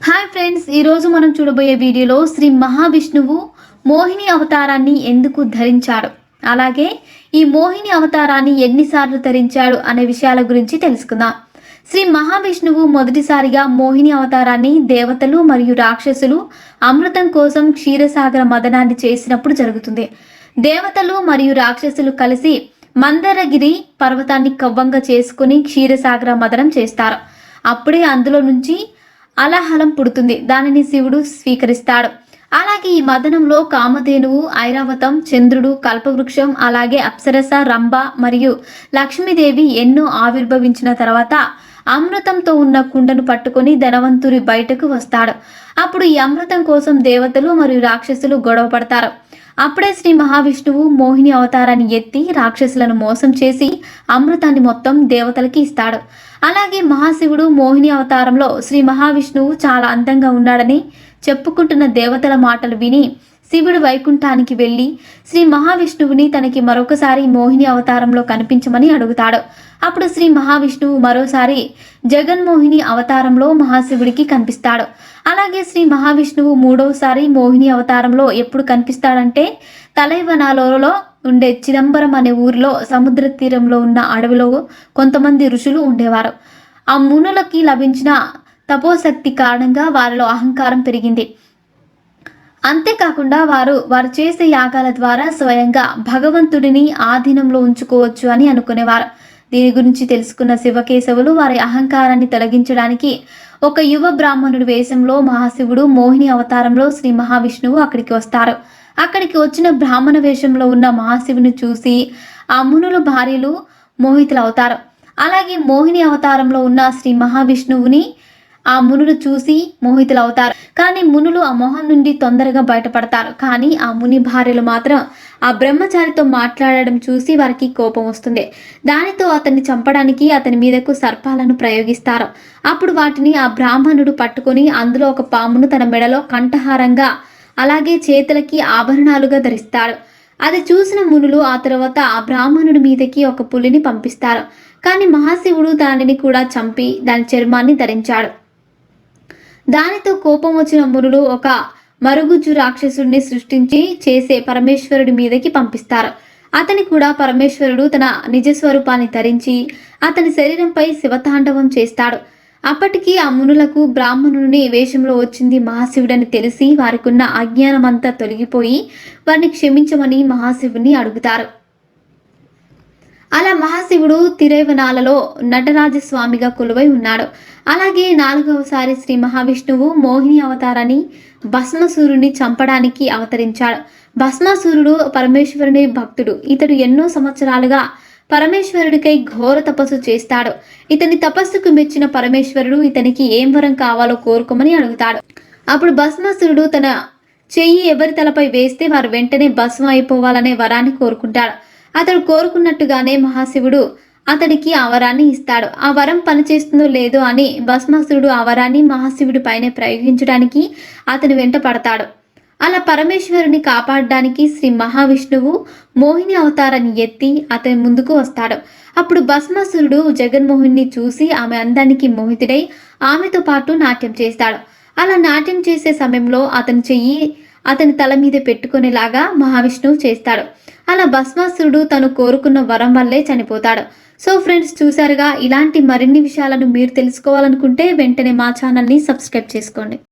Hi friends, ఈరోజు మనం చూడబోయే వీడియోలో శ్రీ మహావిష్ణువు మోహిని అవతారాన్ని ఎందుకు ధరించాడు, అలాగే ఈ మోహిని అవతారాన్ని ఎన్నిసార్లు ధరించాడు అనే విషయాల గురించి తెలుసుకుందాం. శ్రీ మహావిష్ణువు మొదటిసారిగా మోహిని అవతారాన్ని దేవతలు మరియు రాక్షసులు అమృతం కోసం క్షీరసాగర మదనాన్ని చేసినప్పుడు జరుగుతుంది. దేవతలు మరియు రాక్షసులు కలిసి మందరగిరి పర్వతాన్ని కవ్వంగా చేసుకుని క్షీరసాగర మదనం చేస్తారు. అప్పుడే అందులో నుంచి అలాహలం పుడుతుంది. దానిని శివుడు స్వీకరిస్తాడు. అలాగే ఈ మదనంలో కామధేనువు, ఐరావతం, చంద్రుడు, కల్పవృక్షం, అలాగే అప్సరస, రంభ మరియు లక్ష్మీదేవి ఎన్నో ఆవిర్భవించిన తర్వాత అమృతంతో ఉన్న కుండను పట్టుకొని ధనవంతుడి బయటకు వస్తాడు. అప్పుడు ఈ అమృతం కోసం దేవతలు మరియు రాక్షసులు గొడవ పడతారు. అప్పుడే శ్రీ మహావిష్ణువు మోహిని అవతారాన్ని ఎత్తి రాక్షసులను మోసం చేసి అమృతాన్ని మొత్తం దేవతలకి ఇస్తాడు. అలాగే మహాశివుడు మోహిని అవతారంలో శ్రీ మహావిష్ణువు చాలా అందంగా ఉన్నాడని చెప్పుకుంటున్న దేవతల మాటలు విని శివుడు వైకుంఠానికి వెళ్ళి శ్రీ మహావిష్ణువుని తనకి మరొకసారి మోహిని అవతారంలో కనిపించమని అడుగుతాడు. అప్పుడు శ్రీ మహావిష్ణువు మరోసారి జగన్మోహిని అవతారంలో మహాశివుడికి కనిపిస్తాడు. అలాగే శ్రీ మహావిష్ణువు మూడవసారి మోహిని అవతారంలో ఎప్పుడు కనిపిస్తాడంటే తలైవనాలలో ఉండే చిదంబరం అనే ఊరిలో సముద్ర తీరంలో ఉన్న అడవిలో కొంతమంది ఋషులు ఉండేవారు. ఆ మునులకి లభించిన తపోశక్తి కారణంగా వారిలో అహంకారం పెరిగింది. అంతేకాకుండా వారు చేసే యాగాల ద్వారా స్వయంగా భగవంతుడిని ఆధీనంలో ఉంచుకోవచ్చు అని అనుకునేవారు. దీని గురించి తెలుసుకున్న శివకేశవులు వారి అహంకారాన్ని తొలగించడానికి ఒక యువ బ్రాహ్మణుడి వేషంలో మహాశివుడు మోహిని అవతారంలో శ్రీ మహావిష్ణువు అక్కడికి వస్తారు. అక్కడికి వచ్చిన బ్రాహ్మణ వేషంలో ఉన్న మహాశివుని చూసి ఆ మునుల భార్యలు మోహితులవుతారు. అలాగే మోహిని అవతారంలో ఉన్న శ్రీ మహావిష్ణువుని ఆ మునులు చూసి మోహితులవుతారు. కానీ మునులు ఆ మొహం నుండి తొందరగా బయటపడతారు. కానీ ఆ ముని భార్యలు మాత్రం ఆ బ్రహ్మచారితో మాట్లాడడం చూసి వారికి కోపం వస్తుంది. దానితో అతన్ని చంపడానికి అతని మీదకు సర్పాలను ప్రయోగిస్తారు. అప్పుడు వాటిని ఆ బ్రాహ్మణుడు పట్టుకొని అందులో ఒక పామును తన మెడలో కంఠహారంగా అలాగే చేతులకి ఆభరణాలుగా ధరిస్తాడు. అది చూసిన మునులు ఆ తర్వాత ఆ బ్రాహ్మణుడి మీదకి ఒక పులిని పంపిస్తారు. కానీ మహాశివుడు దానిని కూడా చంపి దాని చర్మాన్ని ధరించాడు. దానితో కోపం వచ్చిన మునులు ఒక మరుగుజ్జు రాక్షసుడిని సృష్టించి చేసే పరమేశ్వరుడి మీదకి పంపిస్తారు. అతని కూడా పరమేశ్వరుడు తన నిజస్వరూపాన్ని ధరించి అతని శరీరంపై శివతాండవం చేస్తాడు. అప్పటికి ఆ మునులకు బ్రాహ్మణుని వేషంలో వచ్చింది మహాశివుడని తెలిసి వారికున్న అజ్ఞానమంతా తొలగిపోయి వారిని క్షమించమని మహాశివుని అడుగుతారు. అలా మహాశివుడు తిరైవనాలలో నటరాజస్వామిగా కొలువై ఉన్నాడు. అలాగే 4వసారి శ్రీ మహావిష్ణువు మోహిని అవతారాన్ని భస్మాసురుని చంపడానికి అవతరించాడు. భస్మాసురుడు పరమేశ్వరుని భక్తుడు. ఇతడు ఎన్నో సంవత్సరాలుగా పరమేశ్వరుడికై ఘోర తపస్సు చేస్తాడు. ఇతని తపస్సుకు మెచ్చిన పరమేశ్వరుడు ఇతనికి ఏం వరం కావాలో కోరుకోమని అడుగుతాడు. అప్పుడు భస్మాసురుడు తన చెయ్యి ఎవరి తలపై వేస్తే వారు వెంటనే భస్మం అయిపోవాలనే వరాన్ని కోరుకుంటాడు. అతడు కోరుకున్నట్టుగానే మహాశివుడు అతడికి ఆ వరాన్ని ఇస్తాడు. ఆ వరం పనిచేస్తుందో లేదో అని భస్మాసురుడు ఆ వరాన్ని మహాశివుడి పైనే ప్రయోగించడానికి అతని వెంట పడతాడు. అలా పరమేశ్వరుని కాపాడడానికి శ్రీ మహావిష్ణువు మోహిని అవతారాన్ని ఎత్తి అతని ముందుకు వస్తాడు. అప్పుడు భస్మాసురుడు జగన్మోహిని చూసి ఆమె అందానికి మోహితుడై ఆమెతో పాటు నాట్యం చేస్తాడు. అలా నాట్యం చేసే సమయంలో అతని చెయ్యి అతని తల మీద పెట్టుకునేలాగా మహావిష్ణువు చేస్తాడు. అలా భస్మాసురుడు తను కోరుకున్న వరం వల్లే చనిపోతాడు. సో ఫ్రెండ్స్, చూసారుగా, ఇలాంటి మరిన్ని విషయాలను మీరు తెలుసుకోవాలనుకుంటే వెంటనే మా ఛానల్ని సబ్స్క్రైబ్ చేసుకోండి.